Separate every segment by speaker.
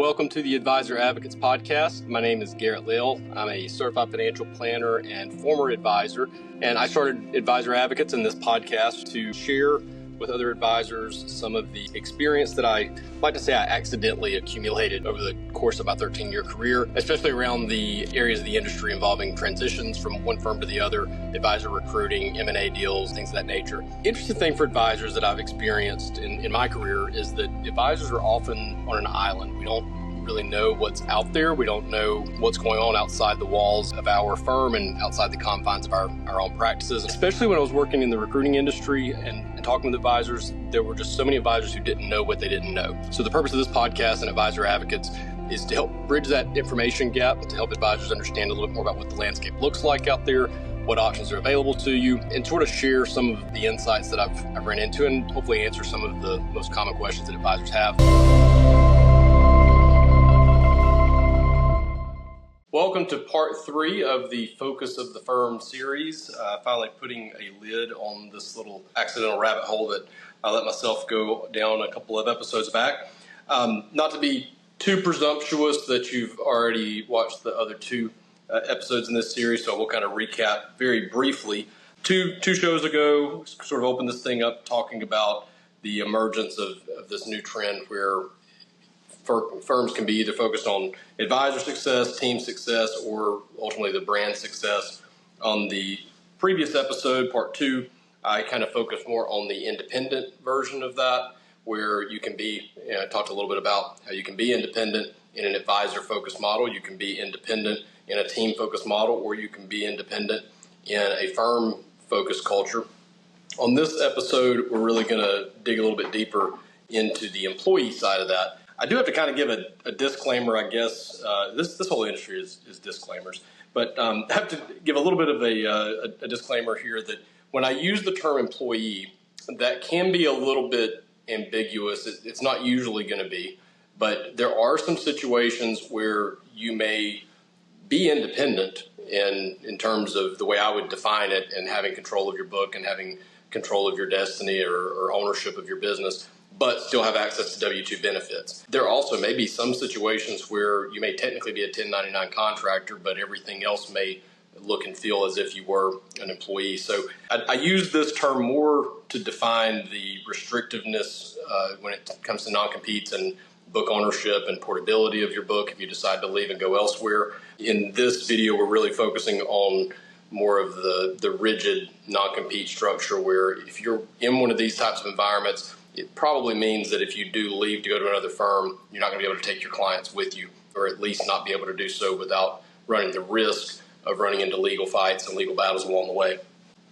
Speaker 1: welcome to the Advisor Advocates Podcast. My name is Garrett Layell. I'm a certified financial planner and former advisor, and I started Advisor Advocates in this podcast to share with other advisors some of the experience that I like to say I accidentally accumulated over the course of my 13-year career, especially around the areas of the industry involving transitions from one firm to the other, advisor recruiting, M&A deals, things of that nature. Interesting thing for advisors that I've experienced in my career is that advisors are often on an island. We don't really know what's out there. We don't know what's going on outside the walls of our firm and outside the confines of our own practices. Especially when I was working in the recruiting industry and talking with advisors, there were just so many advisors who didn't know what they didn't know. So the purpose of this podcast and Advisor Advocates is to help bridge that information gap, to help advisors understand a little bit more about what the landscape looks like out there, what options are available to you, and sort of share some of the insights that I've run into and hopefully answer some of the most common questions that advisors have. Welcome to part 3 of the Focus of the Firm series. Finally putting a lid on this little accidental rabbit hole that I let myself go down a couple of episodes back. Not to be too presumptuous that you've already watched the other 2 episodes in this series, so we'll kind of recap very briefly. Two shows ago, sort of opened this thing up talking about the emergence of this new trend where firms can be either focused on advisor success, team success, or ultimately the brand success. On the previous episode, part 2, I kind of focused more on the independent version of that, where you can be, I talked a little bit about how you can be independent in an advisor-focused model, you can be independent in a team-focused model, or you can be independent in a firm-focused culture. On this episode, we're really going to dig a little bit deeper into the employee side of that. I do have to kind of give a disclaimer, I guess. This whole industry is disclaimers, but I have to give a little bit of a disclaimer here that when I use the term employee, that can be a little bit ambiguous. It's not usually going to be, but there are some situations where you may be independent in terms of the way I would define it, and having control of your book and having control of your destiny or ownership of your business, but still have access to W-2 benefits. There also may be some situations where you may technically be a 1099 contractor, but everything else may look and feel as if you were an employee. So I use this term more to define the restrictiveness when it comes to non-competes and book ownership and portability of your book if you decide to leave and go elsewhere. In this video, we're really focusing on more of the rigid non-compete structure, where if you're in one of these types of environments, it probably means that if you do leave to go to another firm, you're not going to be able to take your clients with you, or at least not be able to do so without running the risk of running into legal fights and legal battles along the way.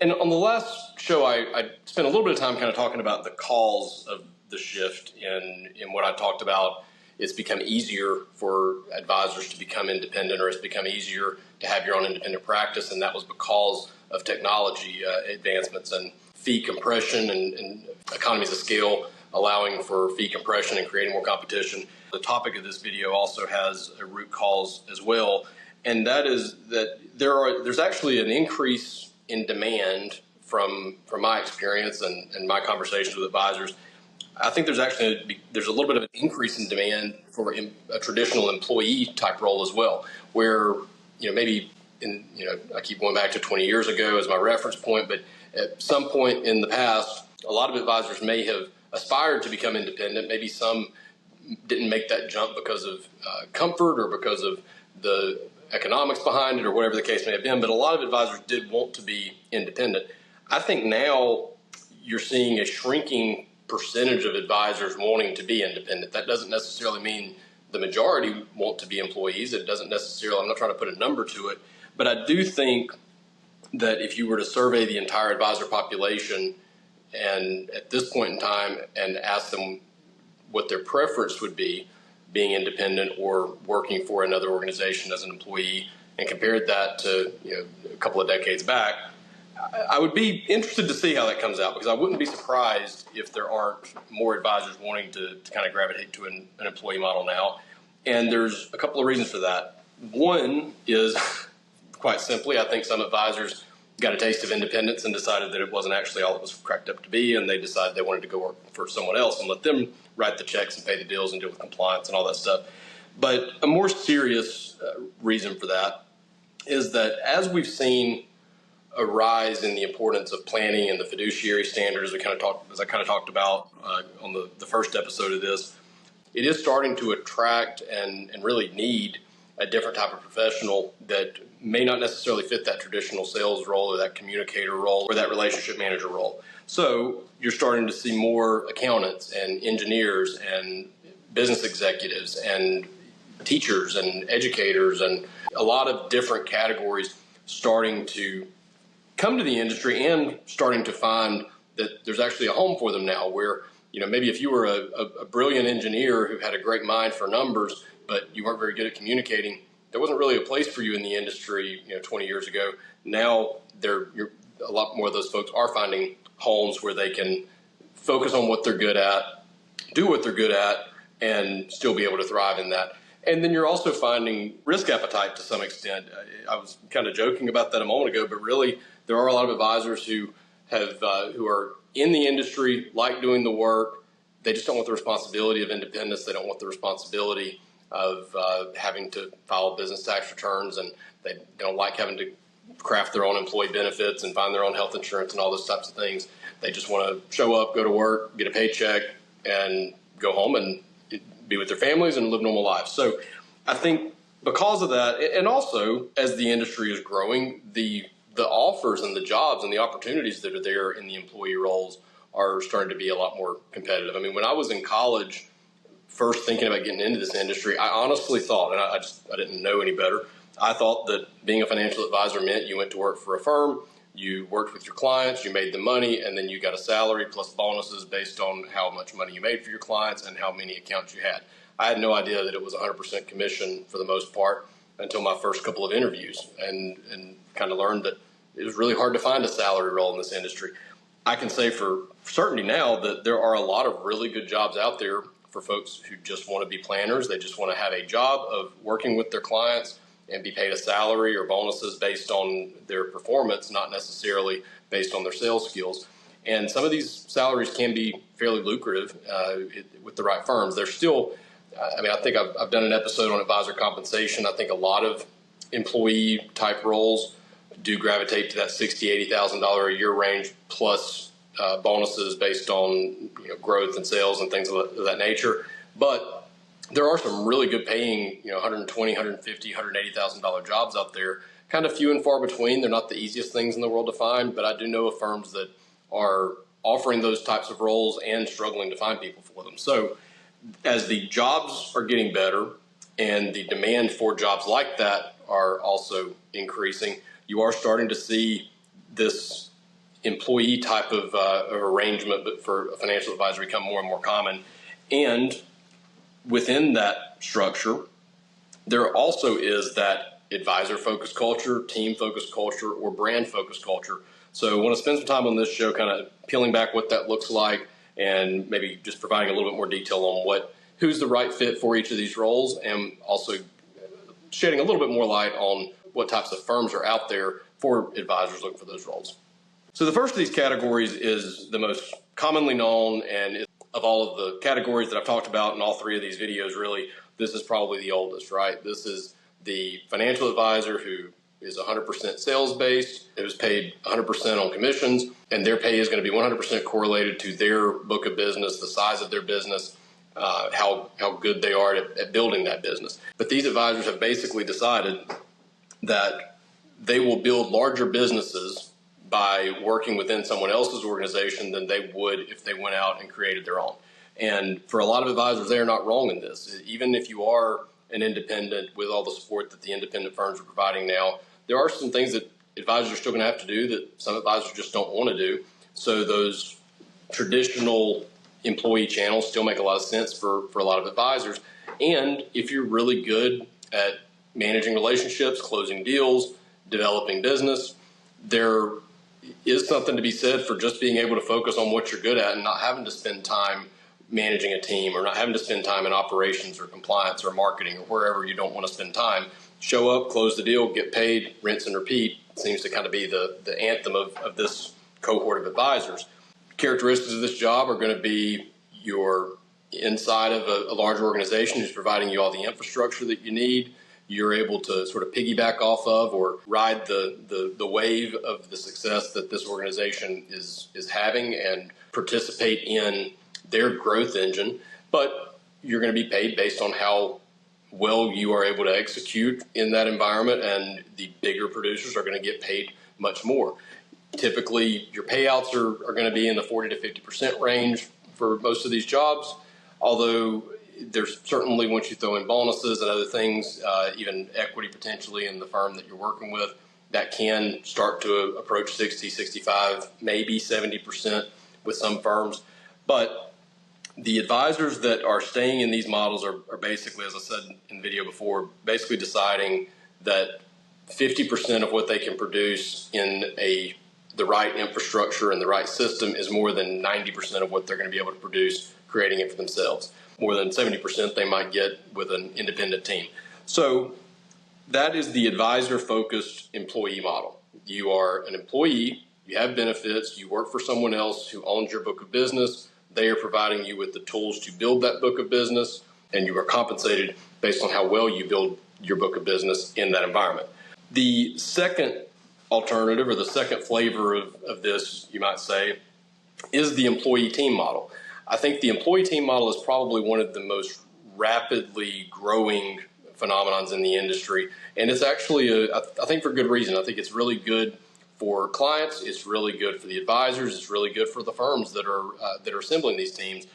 Speaker 1: And on the last show, I spent a little bit of time kind of talking about the cause of the shift in what I talked about. It's become easier for advisors to become independent, or it's become easier to have your own independent practice, and that was because of technology advancements and fee compression and economies of scale, allowing for fee compression and creating more competition. The topic of this video also has a root cause as well, and that is that there's actually an increase in demand from my experience and my conversations with advisors. I think there's a little bit of an increase in demand for a traditional employee type role as well, where maybe I keep going back to 20 years ago as my reference point, but at some point in the past, a lot of advisors may have aspired to become independent. Maybe some didn't make that jump because of comfort or because of the economics behind it or whatever the case may have been, but a lot of advisors did want to be independent. I think now you're seeing a shrinking percentage of advisors wanting to be independent. That doesn't necessarily mean the majority want to be employees. It doesn't necessarily, I'm not trying to put a number to it, but I do think that if you were to survey the entire advisor population and at this point in time and ask them what their preference would be, being independent or working for another organization as an employee, and compared that to a couple of decades back, I would be interested to see how that comes out, because I wouldn't be surprised if there aren't more advisors wanting to kind of gravitate to an employee model now. And there's a couple of reasons for that. One is, quite simply, I think some advisors got a taste of independence and decided that it wasn't actually all it was cracked up to be, and they decided they wanted to go work for someone else and let them write the checks and pay the bills and deal with compliance and all that stuff. But a more serious reason for that is that as we've seen a rise in the importance of planning and the fiduciary standards, as I kind of talked about on the first episode of this, it is starting to attract and really need a different type of professional that may not necessarily fit that traditional sales role or that communicator role or that relationship manager role. So you're starting to see more accountants and engineers and business executives and teachers and educators and a lot of different categories starting to come to the industry and starting to find that there's actually a home for them now where, maybe if you were a brilliant engineer who had a great mind for numbers, but you weren't very good at communicating, there wasn't really a place for you in the industry, 20 years ago. Now a lot more of those folks are finding homes where they can focus on what they're good at, do what they're good at, and still be able to thrive in that. And then you're also finding risk appetite to some extent. I was kind of joking about that a moment ago, but really there are a lot of advisors who are in the industry, like doing the work. They just don't want the responsibility of independence. They don't want the responsibility of having to file business tax returns, and they don't like having to craft their own employee benefits and find their own health insurance and all those types of things. They just want to show up, go to work, get a paycheck, and go home and be with their families and live normal lives. So I think because of that, and also as the industry is growing, the offers and the jobs and the opportunities that are there in the employee roles are starting to be a lot more competitive. I mean, when I was in college, first thinking about getting into this industry, I honestly thought, and I didn't know any better, I thought that being a financial advisor meant you went to work for a firm, you worked with your clients, you made the money, and then you got a salary plus bonuses based on how much money you made for your clients and how many accounts you had. I had no idea that it was 100% commission for the most part until my first couple of interviews and kind of learned that it was really hard to find a salary role in this industry. I can say for certainty now that there are a lot of really good jobs out there for folks who just want to be planners. They just want to have a job of working with their clients and be paid a salary or bonuses based on their performance, not necessarily based on their sales skills. And some of these salaries can be fairly lucrative with the right firms. They're still, I think I've done an episode on advisor compensation. I think a lot of employee type roles do gravitate to that $60,000, $80,000 a year range plus bonuses based on growth and sales and things of that nature. But there are some really good paying, $120,000, $150,000, $180,000 jobs out there. Kind of few and far between. They're not the easiest things in the world to find, but I do know of firms that are offering those types of roles and struggling to find people for them. So as the jobs are getting better and the demand for jobs like that are also increasing, you are starting to see this employee type of arrangement, but for a financial advisor, become more and more common. And within that structure, there also is that advisor-focused culture, team-focused culture, or brand-focused culture. So I want to spend some time on this show kind of peeling back what that looks like and maybe just providing a little bit more detail on who's the right fit for each of these roles, and also shedding a little bit more light on what types of firms are out there for advisors looking for those roles. So the first of these categories is the most commonly known, and of all of the categories that I've talked about in all three of these videos, really, this is probably the oldest, right? This is the financial advisor who is 100% sales-based, who's paid 100% on commissions, and their pay is going to be 100% correlated to their book of business, the size of their business, how good they are at building that business. But these advisors have basically decided that they will build larger businesses by working within someone else's organization than they would if they went out and created their own. And for a lot of advisors, they are not wrong in this. Even if you are an independent with all the support that the independent firms are providing now, there are some things that advisors are still going to have to do that some advisors just don't want to do. So those traditional employee channels still make a lot of sense for a lot of advisors. And if you're really good at managing relationships, closing deals, developing business, there is something to be said for just being able to focus on what you're good at and not having to spend time managing a team or not having to spend time in operations or compliance or marketing or wherever you don't want to spend time. Show up, close the deal, get paid, rinse and repeat seems to kind of be the anthem of this cohort of advisors. Characteristics of this job are going to be your inside of a large organization who's providing you all the infrastructure that you need. You're able to sort of piggyback off of or ride the wave of the success that this organization is having and participate in their growth engine. But you're going to be paid based on how well you are able to execute in that environment, and the bigger producers are going to get paid much more. Typically, your payouts are going to be in the 40 to 50% range for most of these jobs, although there's certainly, once you throw in bonuses and other things, even equity potentially in the firm that you're working with, that can start to approach 60, 65, maybe 70% with some firms. But the advisors that are staying in these models are basically, as I said in the video before, basically deciding that 50% of what they can produce in the right infrastructure and the right system is more than 90% of what they're going to be able to produce creating it for themselves. More than 70% they might get with an independent team. So that is the advisor-focused employee model. You are an employee, you have benefits, you work for someone else who owns your book of business. They are providing you with the tools to build that book of business, and you are compensated based on how well you build your book of business in that environment. The second alternative, or the second flavor of this, you might say, is the employee team model. I think the employee team model is probably one of the most rapidly growing phenomenons in the industry, and it's actually, I think, for good reason. I think it's really good for clients, it's really good for the advisors, it's really good for the firms that are assembling these teams.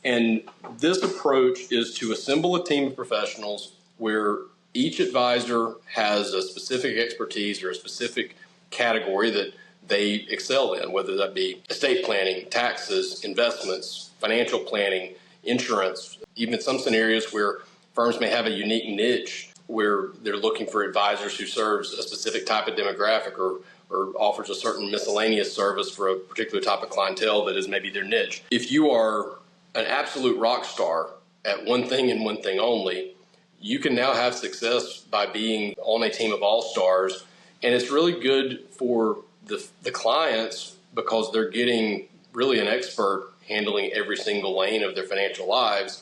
Speaker 1: And this approach is to assemble a team of professionals where each advisor has a specific expertise or a specific category that they excel in, whether that be estate planning, taxes, investments, financial planning, insurance, even some scenarios where firms may have a unique niche where they're looking for advisors who serves a specific type of demographic or offers a certain miscellaneous service for a particular type of clientele that is maybe their niche. If you are an absolute rock star at one thing and one thing only, you can now have success by being on a team of all-stars. And it's really good for the clients because they're getting really an expert handling every single lane of their financial lives.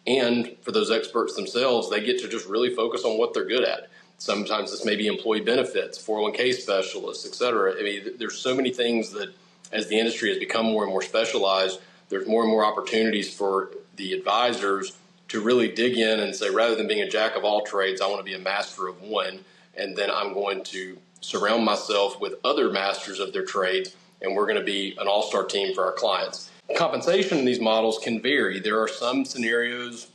Speaker 1: And for those experts themselves, they get to just really focus on what they're good at. Sometimes this may be employee benefits, 401k specialists, et cetera. I mean, there's so many things that as the industry has become more and more specialized, there's more and more opportunities for the advisors to really dig in and say, rather than being a jack of all trades, I want to be a master of one. And then I'm going to surround myself with other masters of their trades, and we're going to be an all-star team for our clients. Compensation in these models can vary. There are some scenarios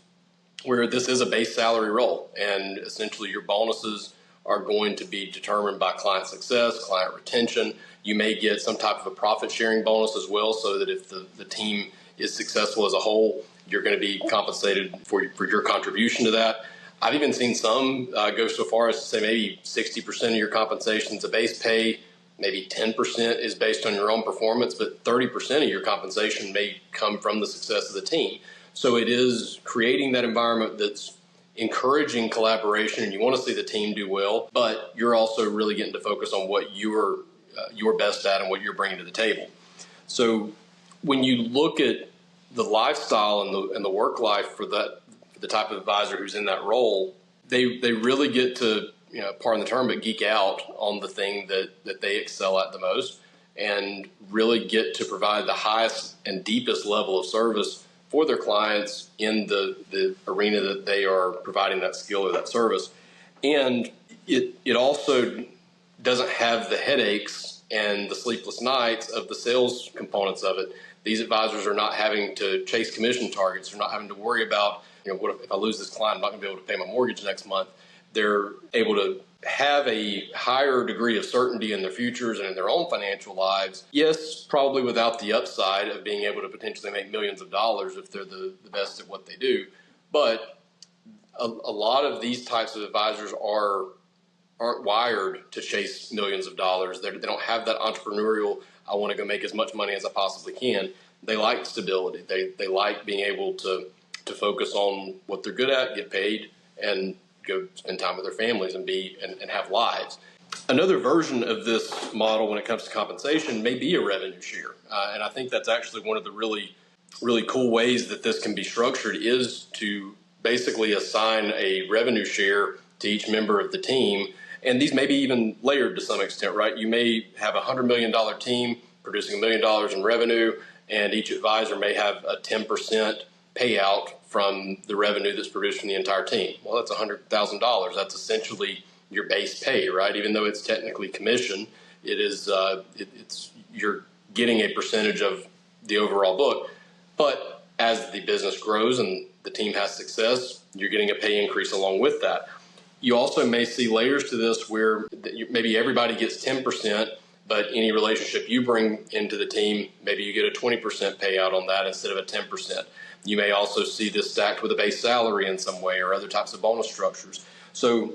Speaker 1: where this is a base salary role, and essentially your bonuses are going to be determined by client success, client retention. You may get some type of a profit-sharing bonus as well, so that if the team is successful as a whole, you're going to be compensated for your contribution to that. I've even seen some go so far as to say maybe 60% of your compensation is a base pay, maybe 10% is based on your own performance, but 30% of your compensation may come from the success of the team. So it is creating that environment that's encouraging collaboration, and you want to see the team do well, but you're also really getting to focus on what you're best at and what you're bringing to the table. So when you look at the lifestyle and the work life for the type of advisor who's in that role, they really get to, pardon the term, but geek out on the thing that they excel at the most, and really get to provide the highest and deepest level of service for their clients in the arena that they are providing that skill or that service. And it also doesn't have the headaches and the sleepless nights of the sales components of it. These advisors are not having to chase commission targets. They're not having to worry about, what if I lose this client, I'm not going to be able to pay my mortgage next month. They're able to have a higher degree of certainty in their futures and in their own financial lives. Yes, probably without the upside of being able to potentially make millions of dollars if they're the best at what they do. But a lot of these types of advisors aren't wired to chase millions of dollars. They don't have that entrepreneurial, I want to go make as much money as I possibly can. They like stability. They like being able to focus on what they're good at, get paid, and go spend time with their families and have lives. Another version of this model when it comes to compensation may be a revenue share. And I think that's actually one of the really really cool ways that this can be structured is to basically assign a revenue share to each member of the team. And these may be even layered to some extent, right? You may have a $100 million team producing $1 million in revenue, and each advisor may have a 10% payout from the revenue that's produced from the entire team. Well, that's $100,000. That's essentially your base pay, right? Even though it's technically commission, it is you're getting a percentage of the overall book. But as the business grows and the team has success, you're getting a pay increase along with that. You also may see layers to this where maybe everybody gets 10%, but any relationship you bring into the team, maybe you get a 20% payout on that instead of a 10%. You may also see this stacked with a base salary in some way or other types of bonus structures. So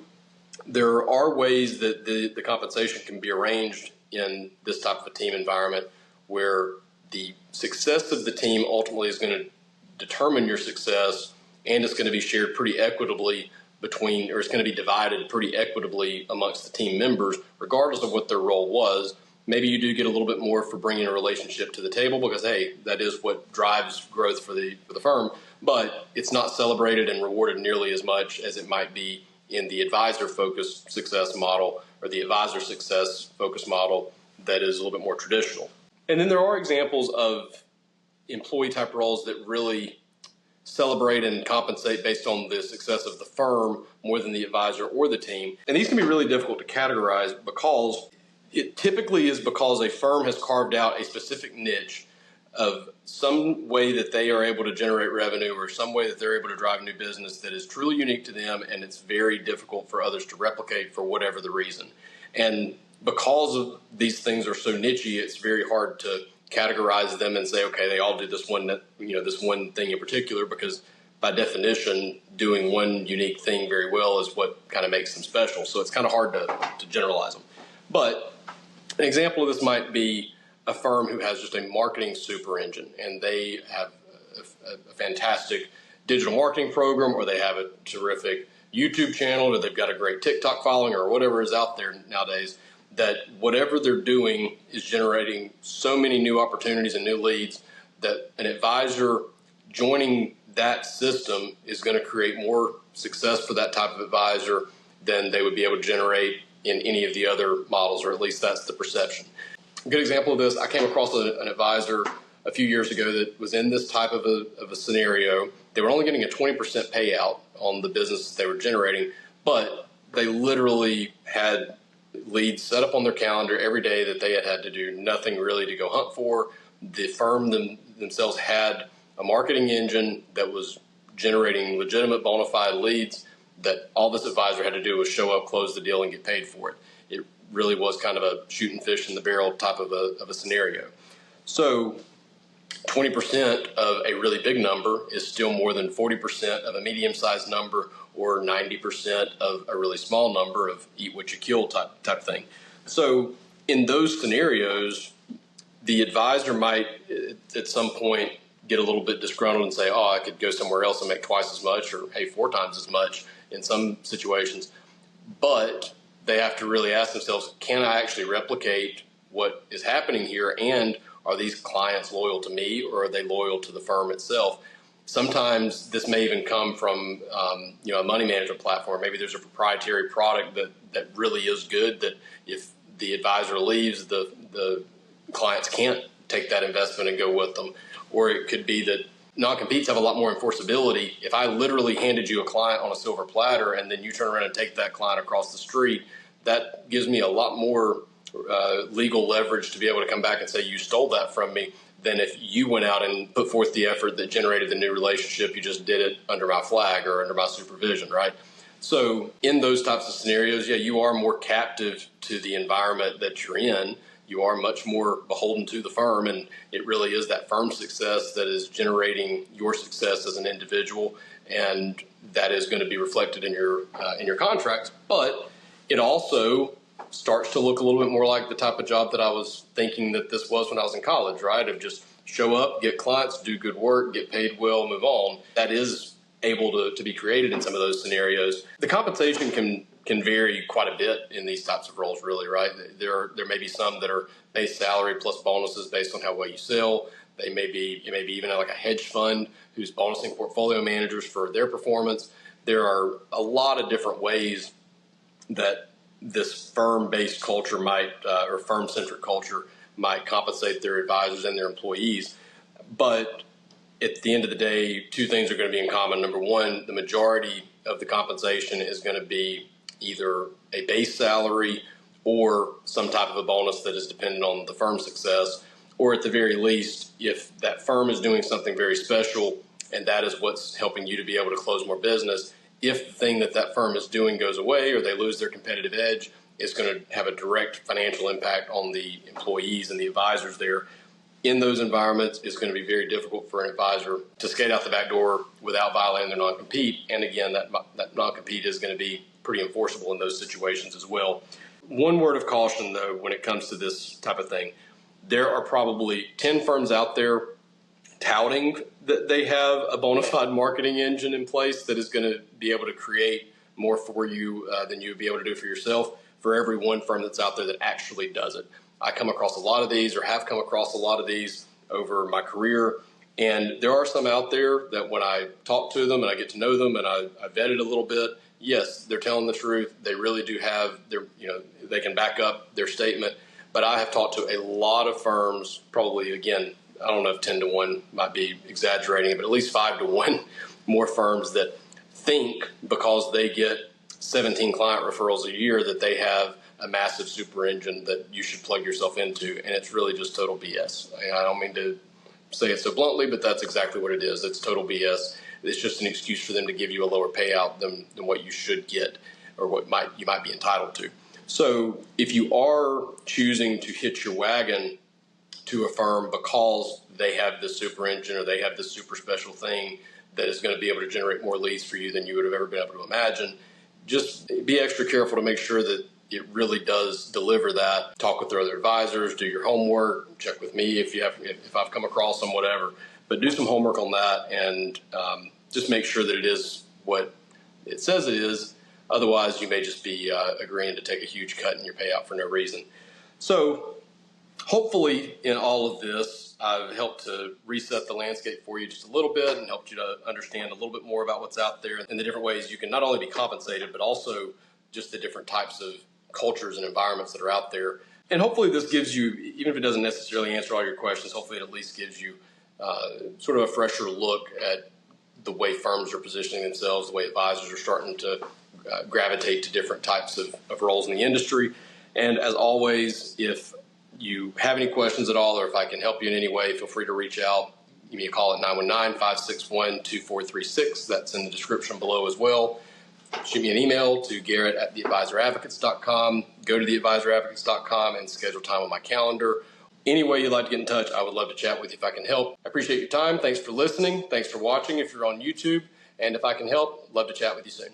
Speaker 1: there are ways that the compensation can be arranged in this type of a team environment where the success of the team ultimately is going to determine your success, and it's going to be shared pretty equitably between, or it's going to be divided pretty equitably amongst the team members, regardless of what their role was. Maybe you do get a little bit more for bringing a relationship to the table because, hey, that is what drives growth for the firm, but it's not celebrated and rewarded nearly as much as it might be in the advisor-focused success model or the advisor success-focused model that is a little bit more traditional. And then there are examples of employee-type roles that really celebrate and compensate based on the success of the firm more than the advisor or the team. And these can be really difficult to categorize because it typically is because a firm has carved out a specific niche of some way that they are able to generate revenue or some way that they're able to drive new business that is truly unique to them, and it's very difficult for others to replicate for whatever the reason. And because of these things are so nichey, it's very hard to categorize them and say, okay, they all do this one thing in particular, because by definition, doing one unique thing very well is what kind of makes them special. So it's kind of hard to generalize them. But an example of this might be a firm who has just a marketing super engine, and they have a fantastic digital marketing program, or they have a terrific YouTube channel, or they've got a great TikTok following, or whatever is out there nowadays, that whatever they're doing is generating so many new opportunities and new leads that an advisor joining that system is going to create more success for that type of advisor than they would be able to generate in any of the other models, or at least that's the perception. A good example of this, I came across an advisor a few years ago that was in this type of a scenario. They were only getting a 20% payout on the business they were generating, but they literally had leads set up on their calendar every day that they had to do nothing really to go hunt for. The firm themselves had a marketing engine that was generating legitimate bona fide leads that all this advisor had to do was show up, close the deal, and get paid for it. It really was kind of a shooting fish in the barrel type of a scenario. So 20% of a really big number is still more than 40% of a medium-sized number, or 90% of a really small number of eat what you kill type thing. So in those scenarios, the advisor might at some point get a little bit disgruntled and say, oh, I could go somewhere else and make twice as much, or hey, 4 times as much in some situations. But they have to really ask themselves, can I actually replicate what is happening here? And are these clients loyal to me, or are they loyal to the firm itself? Sometimes this may even come from a money management platform. Maybe there's a proprietary product that really is good, that if the advisor leaves, the clients can't take that investment and go with them. Or it could be that non-competes have a lot more enforceability. If I literally handed you a client on a silver platter and then you turn around and take that client across the street, that gives me a lot more legal leverage to be able to come back and say you stole that from me than if you went out and put forth the effort that generated the new relationship. You just did it under my flag or under my supervision, right? So in those types of scenarios, yeah, you are more captive to the environment that you're in. You are much more beholden to the firm, and it really is that firm success that is generating your success as an individual, and that is going to be reflected in your contracts. But it also starts to look a little bit more like the type of job that I was thinking that this was when I was in college, right? Of just show up, get clients, do good work, get paid well, move on. That is able to be created in some of those scenarios. The compensation can vary quite a bit in these types of roles, really, right? There may be some that are base salary plus bonuses based on how well you sell. It may be even like a hedge fund who's bonusing portfolio managers for their performance. There are a lot of different ways that this firm-based culture might, or firm-centric culture might compensate their advisors and their employees. But at the end of the day, two things are going to be in common. Number one, the majority of the compensation is going to be either a base salary or some type of a bonus that is dependent on the firm's success, or at the very least, if that firm is doing something very special and that is what's helping you to be able to close more business, if the thing that firm is doing goes away or they lose their competitive edge, it's going to have a direct financial impact on the employees and the advisors there. In those environments, it's going to be very difficult for an advisor to skate out the back door without violating their non-compete. And again, that non-compete is going to be pretty enforceable in those situations as well. One word of caution, though, when it comes to this type of thing, there are probably 10 firms out there touting that they have a bona fide marketing engine in place that is going to be able to create more for you than you would be able to do for yourself, for every one firm that's out there that actually does it. I come across a lot of these, or have come across a lot of these over my career, and there are some out there that when I talk to them and I get to know them and I vet it a little bit, yes, they're telling the truth. They really do have they can back up their statement. But I have talked to a lot of firms, probably, again, I don't know if 10 to 1 might be exaggerating it, but at least 5 to 1 more firms that think because they get 17 client referrals a year that they have a massive super engine that you should plug yourself into, and it's really just total BS. I don't mean to say it so bluntly, but that's exactly what it is. It's total BS. It's just an excuse for them to give you a lower payout than what you should get or what you might be entitled to. So if you are choosing to hitch your wagon to a firm because they have this super engine or they have this super special thing that is going to be able to generate more leads for you than you would have ever been able to imagine, just be extra careful to make sure that it really does deliver that. Talk with their other advisors, do your homework, check with me if I've come across them, whatever. But do some homework on that and just make sure that it is what it says it is. Otherwise, you may just be agreeing to take a huge cut in your payout for no reason. So hopefully in all of this, I've helped to reset the landscape for you just a little bit and helped you to understand a little bit more about what's out there and the different ways you can not only be compensated, but also just the different types of cultures and environments that are out there. And hopefully this gives you, even if it doesn't necessarily answer all your questions, hopefully it at least gives you sort of a fresher look at the way firms are positioning themselves, the way advisors are starting to gravitate to different types of roles in the industry. And as always, if you have any questions at all, or if I can help you in any way, feel free to reach out. Give me a call at 919-561-2436. That's in the description below as well. Shoot me an email to garrett@theadvisoradvocates.com. Go to theadvisoradvocates.com and schedule time on my calendar. Any way you'd like to get in touch, I would love to chat with you if I can help. I appreciate your time. Thanks for listening. Thanks for watching if you're on YouTube. And if I can help, love to chat with you soon.